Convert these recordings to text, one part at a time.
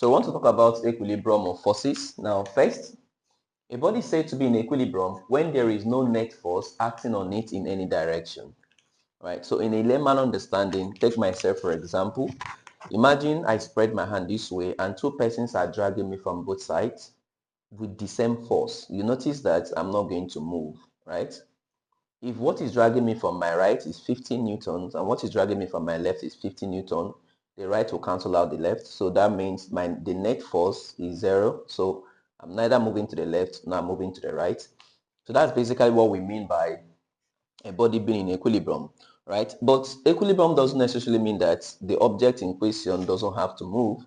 So we want to talk about equilibrium of forces. Now, first, a body is said to be in equilibrium when there is no net force acting on it in any direction. Right? So in a layman understanding, take myself for example. Imagine I spread my hand this way and two persons are dragging me from both sides with the same force. You notice that I'm not going to move, right? If what is dragging me from my right is 15 newtons and what is dragging me from my left is 50 newton, the right will cancel out the left. So that means the net force is 0. So I'm neither moving to the left nor moving to the right. So that's basically what we mean by a body being in equilibrium, right? But equilibrium doesn't necessarily mean that the object in question doesn't have to move,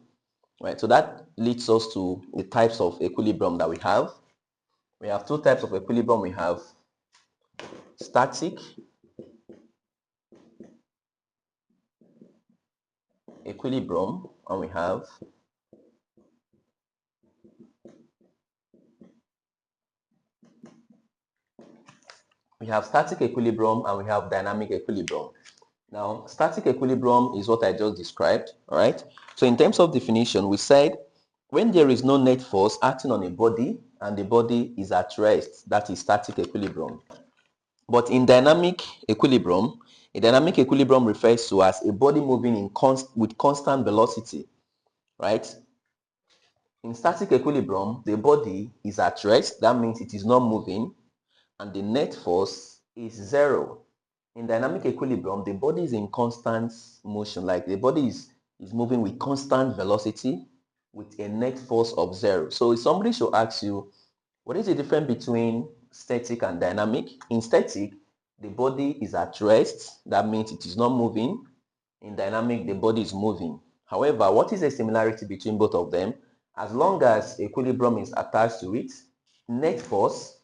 right? So that leads us to the types of equilibrium that we have. We have two types of equilibrium. We have static equilibrium and we have static equilibrium and we have dynamic equilibrium. Now, static equilibrium is what I just described, all right? So in terms of definition, we said when there is no net force acting on a body and the body is at rest, that is static equilibrium. But in dynamic equilibrium, a dynamic equilibrium refers to as a body moving with constant velocity, right? In static equilibrium, the body is at rest, that means it is not moving, and the net force is 0. In dynamic equilibrium, the body is in constant motion, like the body is moving with constant velocity with a net force of 0. So if somebody should ask you, what is the difference between static and dynamic? In static, the body is at rest, that means it is not moving. In dynamic, the body is moving. However, what is the similarity between both of them? As long as equilibrium is attached to it, net force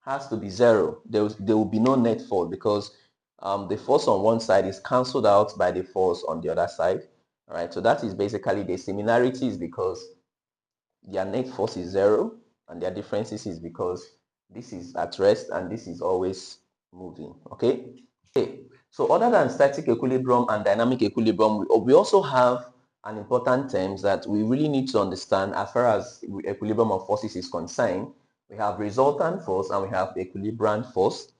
has to be 0. There will be no net force because the force on one side is cancelled out by the force on the other side. All right, so that is basically the similarities because their net force is 0 and their differences is because this is at rest and this is always moving. Okay. So other than static equilibrium and dynamic equilibrium, we also have an important terms that we really need to understand as far as equilibrium of forces is concerned. We have resultant force and we have equilibrant force.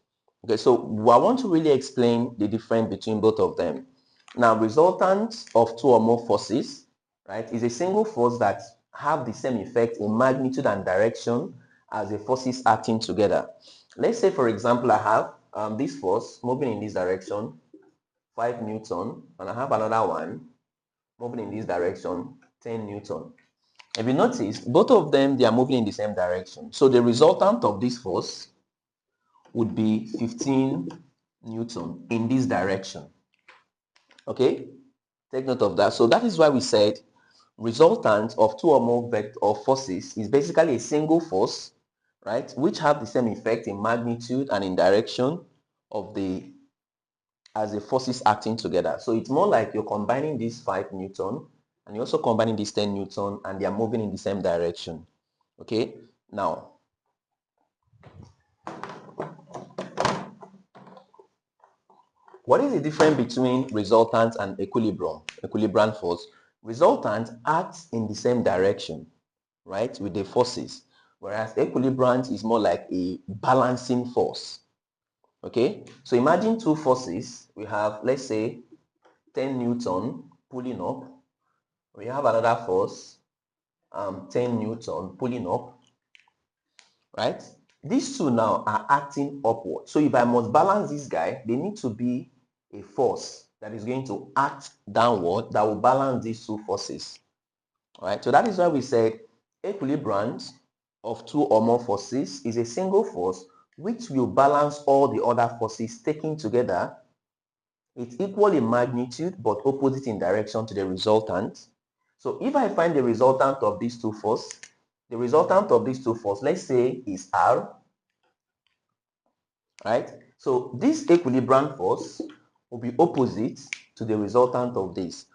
Okay, so I want to really explain the difference between both of them. Now, resultant of two or more forces, right, is a single force that have the same effect in magnitude and direction as the forces acting together. Let's say, for example, I have this force moving in this direction, 5 Newton, and I have another one moving in this direction, 10 Newton. If you notice, both of them, they are moving in the same direction. So the resultant of this force would be 15 Newton in this direction. Okay, take note of that. So that is why we said resultant of two or more vector forces is basically a single force, right, which have the same effect in magnitude and in direction of as the forces acting together. So it's more like you're combining this 5 Newton and you're also combining this 10 Newton and they are moving in the same direction. Okay, now what is the difference between resultant and equilibrant force? Resultant acts in the same direction, right, with the forces, whereas equilibrant is more like a balancing force. Okay, so imagine two forces. We have, let's say, 10 Newton pulling up. We have another force, 10 Newton pulling up, right? These two now are acting upward. So if I must balance this guy, they need to be a force that is going to act downward that will balance these two forces. All right, so that is why we said equilibrant of two or more forces is a single force which will balance all the other forces taken together. It's equal in magnitude but opposite in direction to the resultant. So if I find the resultant of these two forces, the resultant of these two forces, let's say, is R, right? So this equilibrant force will be opposite to the resultant of this.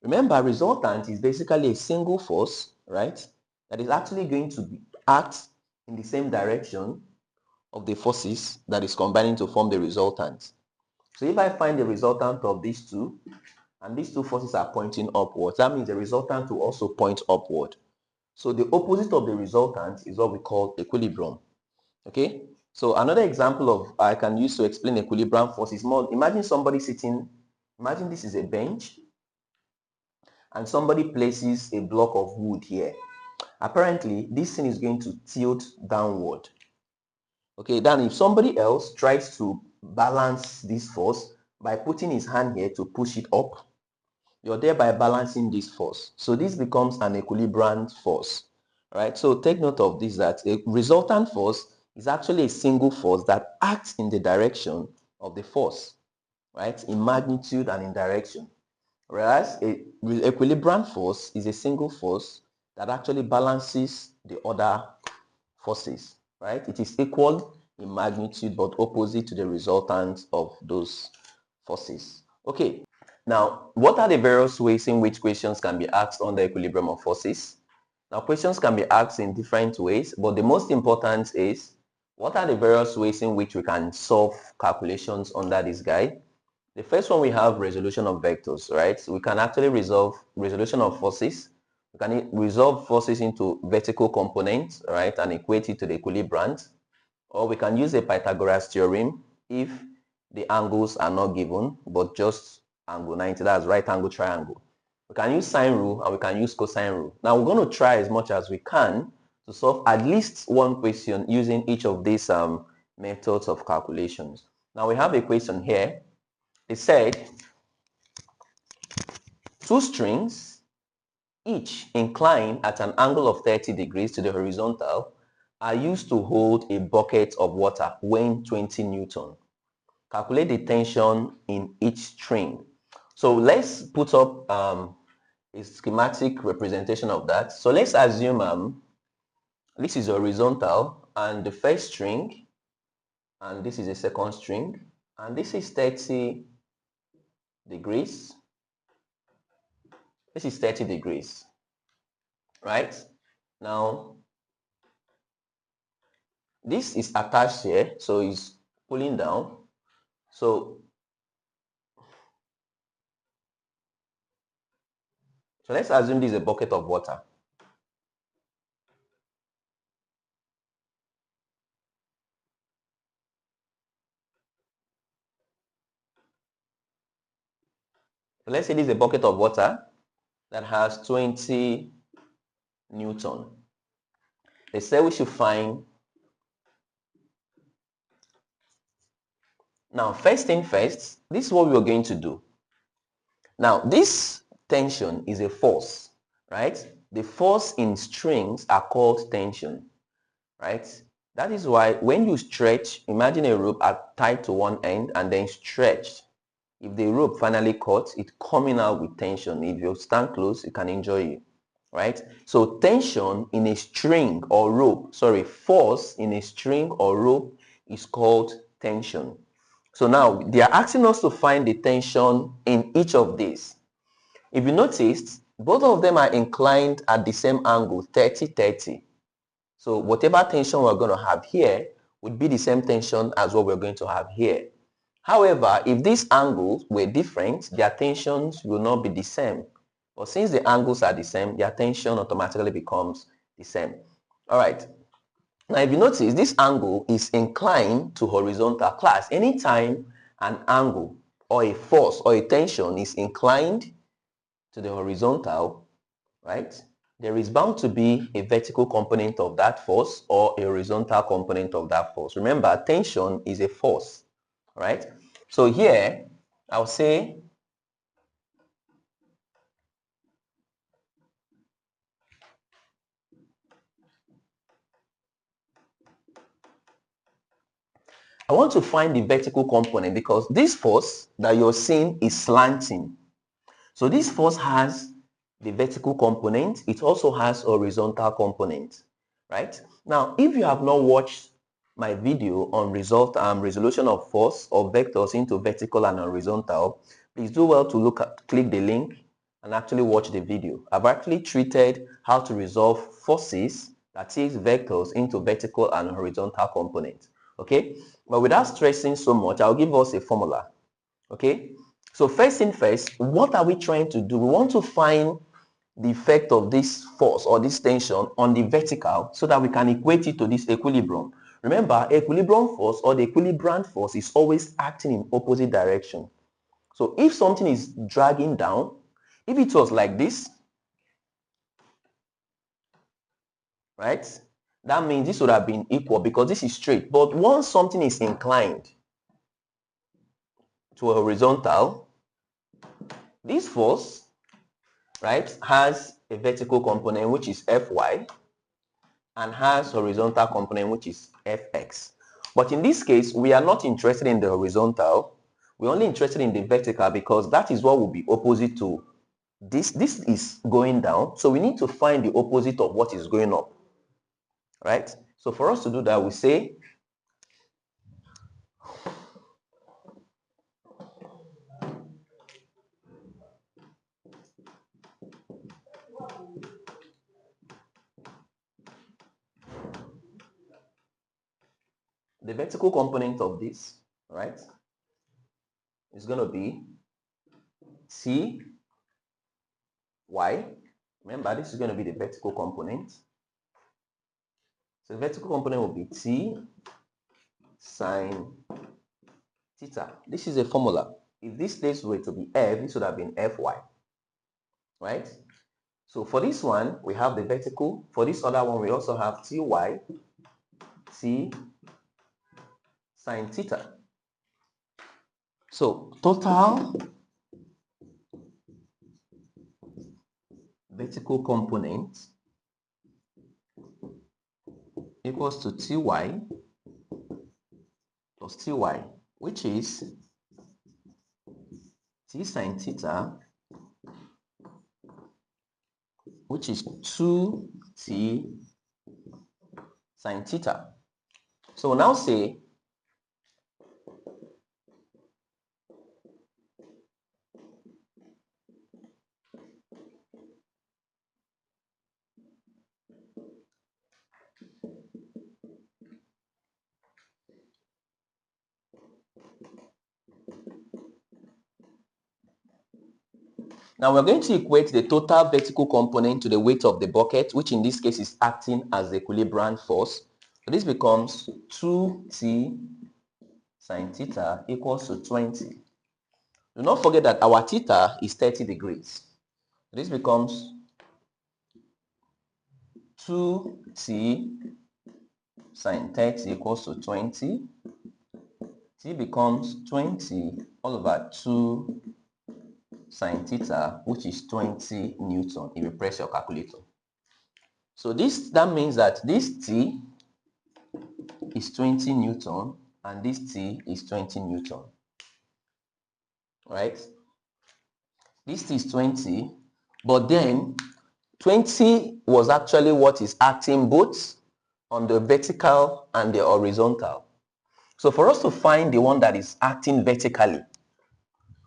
Remember, resultant is basically a single force, right, that is actually going to act in the same direction of the forces that is combining to form the resultant. So if I find the resultant of these two, and these two forces are pointing upwards. That means the resultant will also point upward. So the opposite of the resultant is what we call equilibrium. Okay, so another example of I can use to explain equilibrium force is more, imagine somebody sitting, imagine this is a bench and somebody places a block of wood here. Apparently this thing is going to tilt downward. Okay, then if somebody else tries to balance this force by putting his hand here to push it up, you're thereby balancing this force. So this becomes an equilibrium force, right? So take note of this, that a resultant force is actually a single force that acts in the direction of the force, right? In magnitude and in direction. Whereas a equilibrium force is a single force that actually balances the other forces, right? It is equal in magnitude but opposite to the resultant of those forces. Okay, now what are the various ways in which questions can be asked on the equilibrium of forces? Now questions can be asked in different ways, but the most important is what are the various ways in which we can solve calculations under this guide? The first one, we have resolution of vectors, right? So we can actually resolve resolution of forces. We can resolve forces into vertical components, right, and equate it to the equilibrant. Or we can use a Pythagoras theorem if the angles are not given, but just angle 90, that's right angle triangle. We can use sine rule and we can use cosine rule. Now we're going to try as much as we can to solve at least one question using each of these methods of calculations. Now we have a question here. It said two strings, each inclined at an angle of 30 degrees to the horizontal, are used to hold a bucket of water weighing 20 Newton. Calculate the tension in each string. So let's put up a schematic representation of that. So let's assume this is horizontal and the first string, and this is the second string, and this is 30 degrees. This is 30 degrees, right? Now, this is attached here, so it's pulling down. So let's assume this is a bucket of water. So let's say this is a bucket of water that has 20 Newton. They say we should find. Now, first thing first, this is what we are going to do. Now, this tension is a force, right? The force in strings are called tension, right? That is why when you stretch, imagine a rope tied to one end and then stretched. If the rope finally cuts, it's coming out with tension. If you stand close, it can injure you, right? So tension in a string or rope, force in a string or rope is called tension. So now they are asking us to find the tension in each of these. If you noticed, both of them are inclined at the same angle, 30-30. So whatever tension we're going to have here would be the same tension as what we're going to have here. However, if these angles were different, their tensions will not be the same. But since the angles are the same, their tension automatically becomes the same. All right. Now, if you notice, this angle is inclined to horizontal. Class, anytime an angle or a force or a tension is inclined to the horizontal, right, there is bound to be a vertical component of that force or a horizontal component of that force. Remember, tension is a force, right? So here, I'll say I want to find the vertical component because this force that you're seeing is slanting. So this force has the vertical component. It also has a horizontal component, right? Now, if you have not watched my video on resolution of force or vectors into vertical and horizontal, please do well to click the link and actually watch the video. I've actually treated how to resolve forces, that is vectors, into vertical and horizontal components. Okay, but without stressing so much, I'll give us a formula. Okay, So first thing first, what are we trying to do? We want to find the effect of this force or this tension on the vertical so that we can equate it to this equilibrium. Remember, equilibrium force or the equilibrant force is always acting in opposite direction. So if something is dragging down, if it was like this, right, that means this would have been equal because this is straight. But once something is inclined to a horizontal, this force, right, has a vertical component which is Fy and has horizontal component which is Fx. But in this case, we are not interested in the horizontal. We're only interested in the vertical because that is what will be opposite to this. This is going down. So we need to find the opposite of what is going up, right? So for us to do that, we say the vertical component of this, right, is going to be Ty. Remember, this is going to be the vertical component. So the vertical component will be T sine theta. This is a formula. If this place were to be F, this would have been Fy, right? So for this one, we have the vertical. For this other one, we also have Ty, T sine theta. So total vertical component equals to Ty plus Ty, which is T sine theta, which is 2T sine theta. So we'll now say now we're going to equate the total vertical component to the weight of the bucket, which in this case is acting as the equilibrium force. So this becomes 2T sine theta equals to 20. Do not forget that our theta is 30 degrees. This becomes 2T sine 30 equals to 20. T becomes 20 all over 2 sine theta, which is 20 Newton if you press your calculator. So that means that this T is 20 Newton and this T is 20 Newton, right? This T is 20, but then 20 was actually what is acting both on the vertical and the horizontal. So for us to find the one that is acting vertically,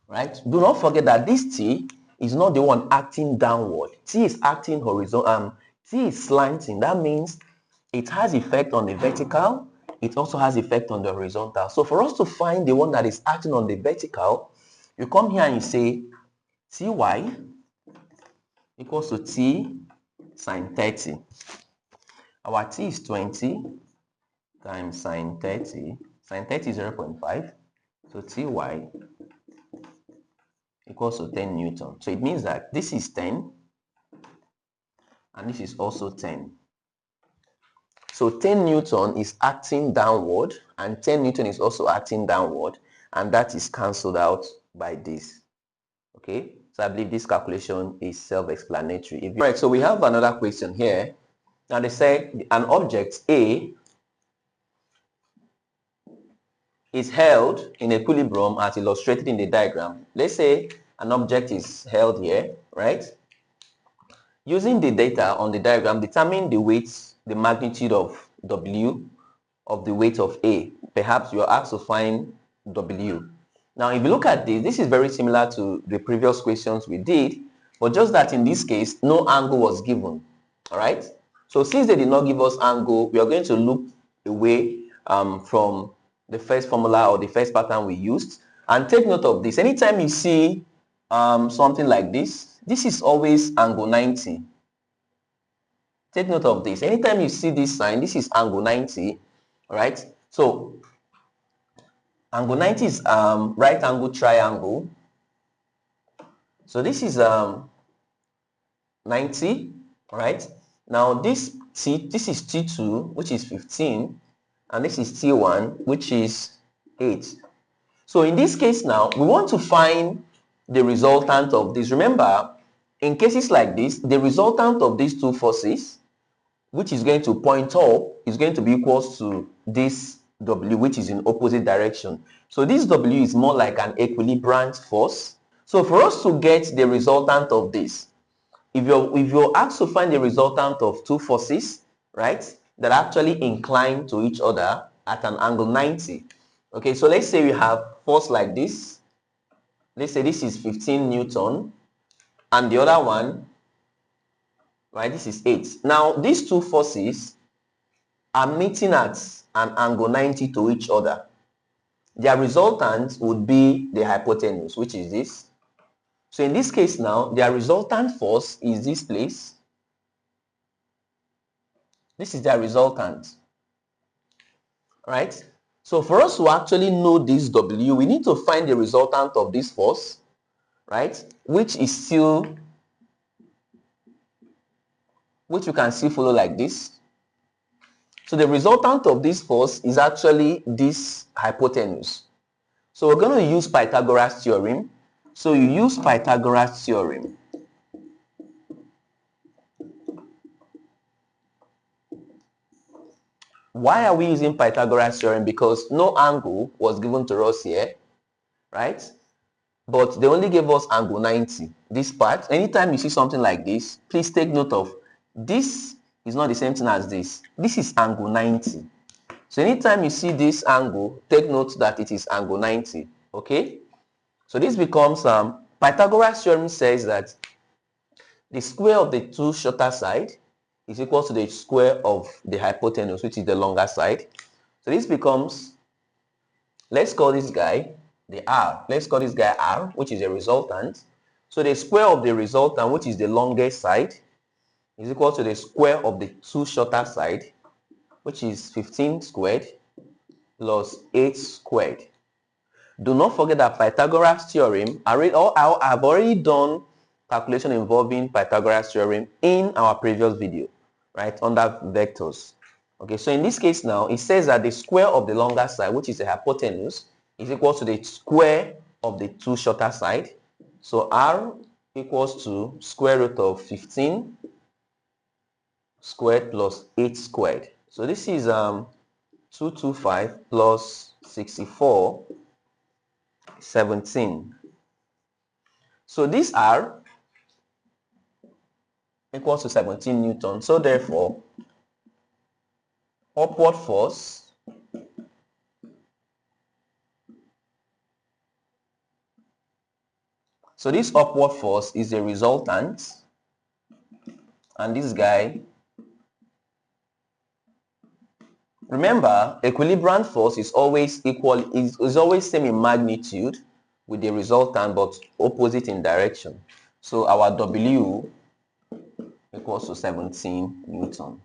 right, do not forget that this T is not the one acting downward. T is acting horizontal. T is slanting. That means it has effect on the vertical. It also has effect on the horizontal. So for us to find the one that is acting on the vertical, you come here and you say Ty equals to T sine 30. Our T is 20 times sine 30. Sine 30 is 0.5. So Ty equals to 10 Newton. So it means that this is 10 and this is also 10. So 10 Newton is acting downward and 10 Newton is also acting downward, and that is cancelled out by this. Okay, so I believe this calculation is self-explanatory. Alright, so we have another question here. Now they say an object A is held in equilibrium as illustrated in the diagram. Let's say an object is held here, right? Using the data on the diagram, determine the weight, the magnitude of W of the weight of A. Perhaps you are asked to find W. Now, if you look at this, this is very similar to the previous questions we did, but just that in this case, no angle was given. All right. So since they did not give us angle, we are going to look away from the first formula or the first pattern we used. And take note of this. Anytime you see something like this is always angle 90. Take note of this. Anytime you see this sign, this is angle 90. All right. So angle 90 is right angle triangle. So this is 90. All right. Now this is T2, which is 15, and this is T1, which is 8. So in this case now, we want to find the resultant of this. Remember, in cases like this, the resultant of these two forces, which is going to point up, is going to be equals to this W, which is in opposite direction. So this W is more like an equilibrium force. So for us to get the resultant of this, if you're asked to find the resultant of two forces, right, that actually incline to each other at an angle 90. Okay, so let's say we have force like this. Let's say this is 15 Newton, and the other one, right, this is 8. Now, these two forces are meeting at an angle 90 to each other. Their resultant would be the hypotenuse, which is this. So in this case now, their resultant force is this place. This is their resultant, right? So for us to actually know this W, we need to find the resultant of this force, right? Which you can still follow like this. So the resultant of this force is actually this hypotenuse. So we're going to use Pythagoras theorem. So you use Pythagoras theorem. Why are we using Pythagoras theorem? Because no angle was given to us here, right? But they only gave us angle 90. This part, anytime you see something like this, please take note of this is not the same thing as this. This is angle 90. So anytime you see this angle, take note that it is angle 90. Okay? So this becomes Pythagoras theorem says that the square of the two shorter side is equal to the square of the hypotenuse, which is the longer side. So this becomes, let's call this guy the R. Let's call this guy R, which is a resultant. So the square of the resultant, which is the longest side, is equal to the square of the two shorter side, which is 15 squared plus 8 squared. Do not forget that Pythagoras theorem, I've already done calculation involving Pythagoras theorem in our previous video, right, under vectors. Okay, so in this case now, it says that the square of the longer side, which is the hypotenuse, is equal to the square of the two shorter side. So R equals to square root of 15 squared plus 8 squared. So this is 225 plus 64, 17. So this R equals to 17 Newton. So therefore, upward force so this upward force is the resultant, and this guy, remember, equilibrium force is always equal, is always same in magnitude with the resultant but opposite in direction. So our W equals to 17 Newton.